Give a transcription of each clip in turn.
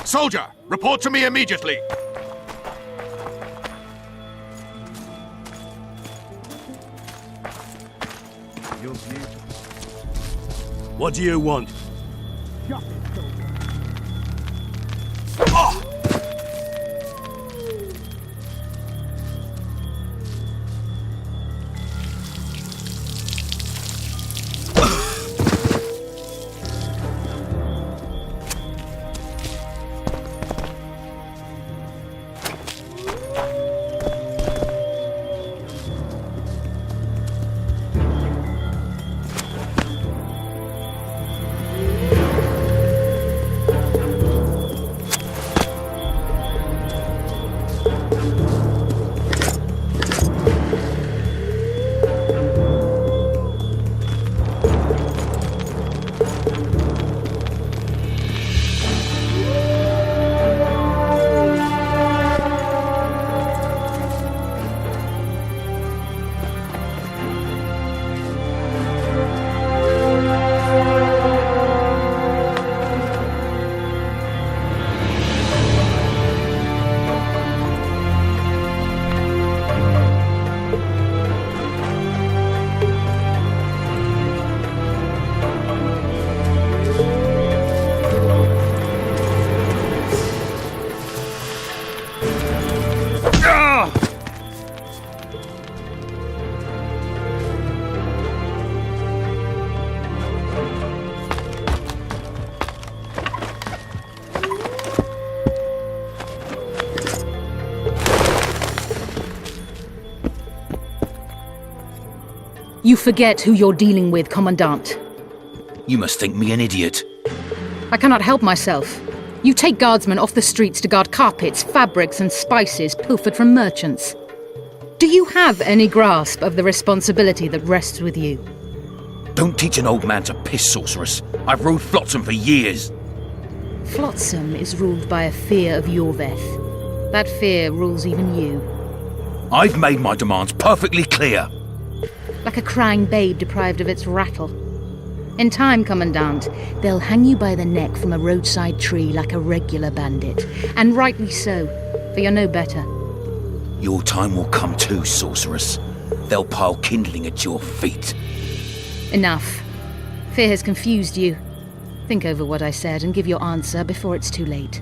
Soldier, report to me immediately. You're beautiful. What do you want? Shut it, soldier. You forget who you're dealing with, Commandant. You must think me an idiot. I cannot help myself. You take guardsmen off the streets to guard carpets, fabrics and spices pilfered from merchants. Do you have any grasp of the responsibility that rests with you? Don't teach an old man to piss, sorceress. I've ruled Flotsam for years. Flotsam is ruled by a fear of Yorveth. That fear rules even you. I've made my demands perfectly clear. Like a crying babe deprived of its rattle. In time, Commandant, they'll hang you by the neck from a roadside tree like a regular bandit. And rightly so, for you're no better. Your time will come too, sorceress. They'll pile kindling at your feet. Enough. Fear has confused you. Think over what I said and give your answer before it's too late.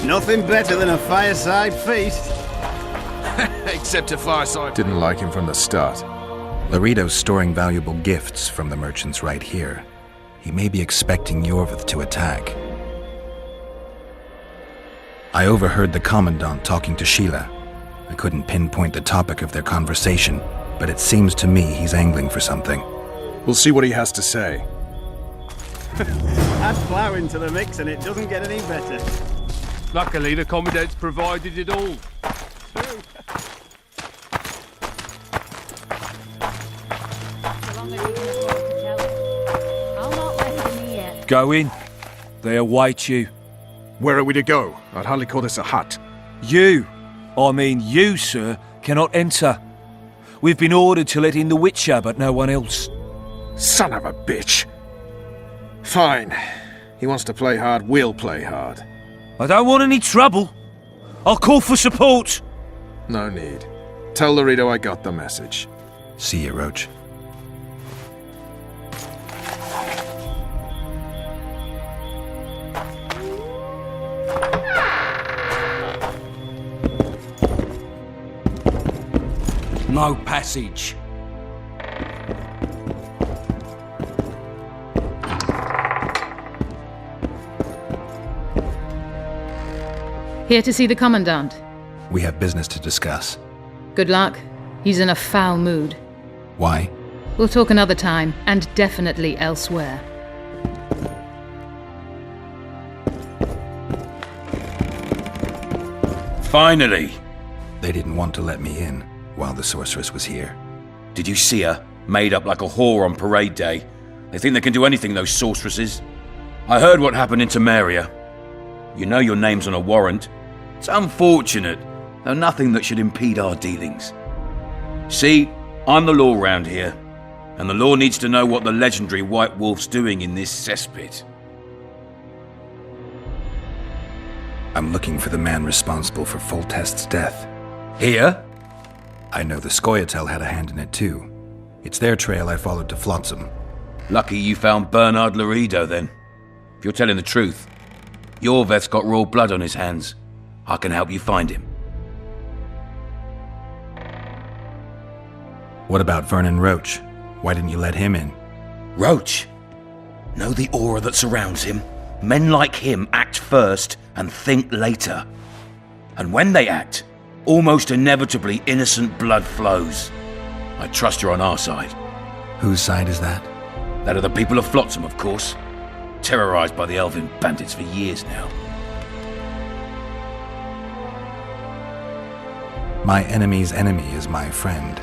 Nothing better than a fireside feast. Except a fireside. Didn't like him from the start. Laredo's storing valuable gifts from the merchants right here. He may be expecting Yorveth to attack. I overheard the Commandant talking to Sheila. I couldn't pinpoint the topic of their conversation, but it seems to me he's angling for something. We'll see what he has to say. Add flour into the mix and it doesn't get any better. Luckily, the Commandant's provided it all. True. So long as you can afford to tell it. Go in. They await you. Where are we to go? I'd hardly call this a hut. You, sir, cannot enter. We've been ordered to let in the Witcher, but no one else. Son of a bitch. Fine. He wants to play hard, we'll play hard. I don't want any trouble. I'll call for support. No need. Tell Laredo I got the message. See you, Roach. No passage. Here to see the Commandant. We have business to discuss. Good luck. He's in a foul mood. Why? We'll talk another time, and definitely elsewhere. Finally! They didn't want to let me in while the sorceress was here. Did you see her? Made up like a whore on parade day. They think they can do anything, those sorceresses. I heard what happened in Temeria. You know your name's on a warrant. It's unfortunate, though nothing that should impede our dealings. See, I'm the law round here, and the law needs to know what the legendary White Wolf's doing in this cesspit. I'm looking for the man responsible for Foltest's death. Here? I know the Scoia'tael had a hand in it too. It's their trail I followed to Flotsam. Lucky you found Bernard Laredo, then. If you're telling the truth, Yorveth's got raw blood on his hands. I can help you find him. What about Vernon Roach? Why didn't you let him in? Roach? Know the aura that surrounds him? Men like him act first and think later. And when they act, almost inevitably innocent blood flows. I trust you're on our side. Whose side is that? That of the people of Flotsam, of course. Terrorized by the elven bandits for years now. My enemy's enemy is my friend.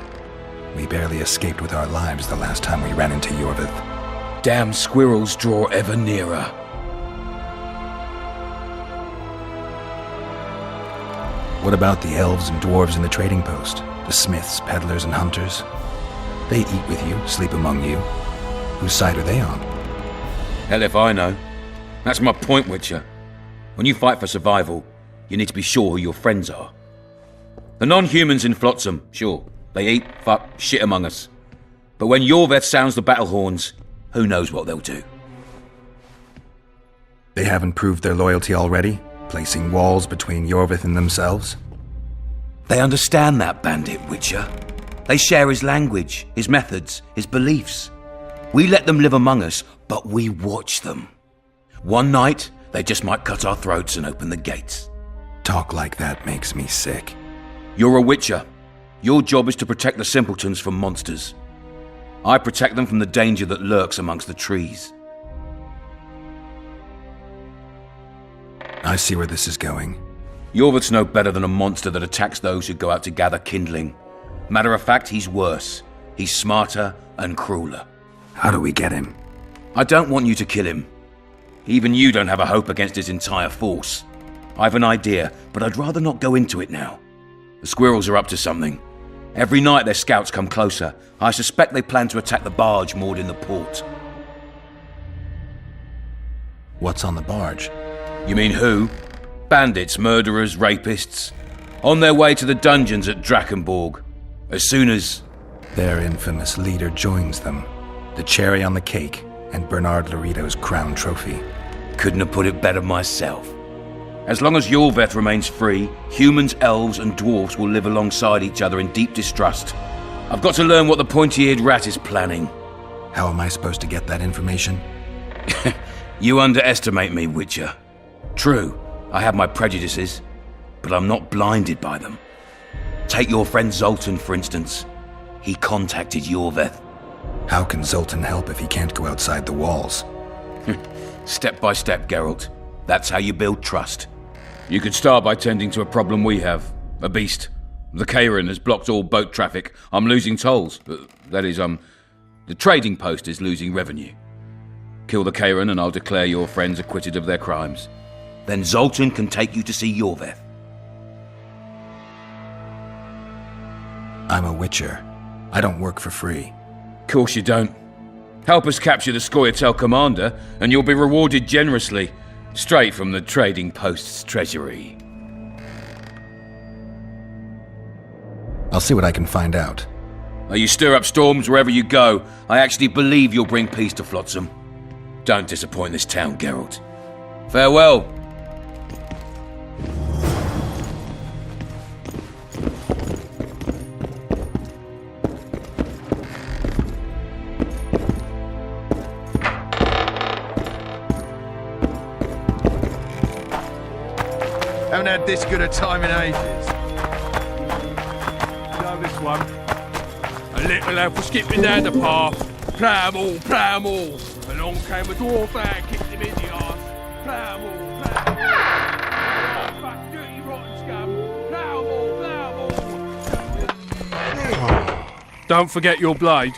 We barely escaped with our lives the last time we ran into Yorveth. Damn squirrels draw ever nearer. What about the elves and dwarves in the trading post? The smiths, peddlers, and hunters? They eat with you, sleep among you. Whose side are they on? Hell if I know. That's my point, Witcher. When you fight for survival, you need to be sure who your friends are. The non-humans in Flotsam, sure, they eat, fuck, shit among us. But when Yorveth sounds the battle horns, who knows what they'll do. They haven't proved their loyalty already, placing walls between Yorveth and themselves? They understand that bandit, Witcher. They share his language, his methods, his beliefs. We let them live among us, but we watch them. One night, they just might cut our throats and open the gates. Talk like that makes me sick. You're a Witcher. Your job is to protect the simpletons from monsters. I protect them from the danger that lurks amongst the trees. I see where this is going. Yorveth's no better than a monster that attacks those who go out to gather kindling. Matter of fact, he's worse. He's smarter and crueler. How do we get him? I don't want you to kill him. Even you don't have a hope against his entire force. I have an idea, but I'd rather not go into it now. The squirrels are up to something. Every night their scouts come closer. I suspect they plan to attack the barge moored in the port. What's on the barge? You mean who? Bandits, murderers, rapists. On their way to the dungeons at Drakenborg. As soon as... Their infamous leader joins them. The cherry on the cake, and Bernard Laredo's crown trophy. Couldn't have put it better myself. As long as Yorveth remains free, humans, elves, and dwarves will live alongside each other in deep distrust. I've got to learn what the pointy-eared rat is planning. How am I supposed to get that information? You underestimate me, Witcher. True, I have my prejudices, but I'm not blinded by them. Take your friend Zoltan, for instance. He contacted Yorveth. How can Zoltan help if he can't go outside the walls? Step by step, Geralt. That's how you build trust. You could start by tending to a problem we have. A beast. The Kairan has blocked all boat traffic. I'm losing tolls. That is, the trading post is losing revenue. Kill the Karen and I'll declare your friends acquitted of their crimes. Then Zoltan can take you to see Yorveth. I'm a witcher. I don't work for free. Course you don't. Help us capture the Scoia'tael commander, and you'll be rewarded generously, straight from the trading post's treasury. I'll see what I can find out. Now you stir up storms wherever you go. I actually believe you'll bring peace to Flotsam. Don't disappoint this town, Geralt. Farewell. Haven't had this good a time in ages. Know this one. A little lad for skipping down the path. Plough 'em all, plough 'em all. Along came a dwarf and kicked him in the arse. Plough 'em all, plough 'em all. Fuck, dirty rotten scum. Plough 'em all, plough 'em all. Don't forget your blade.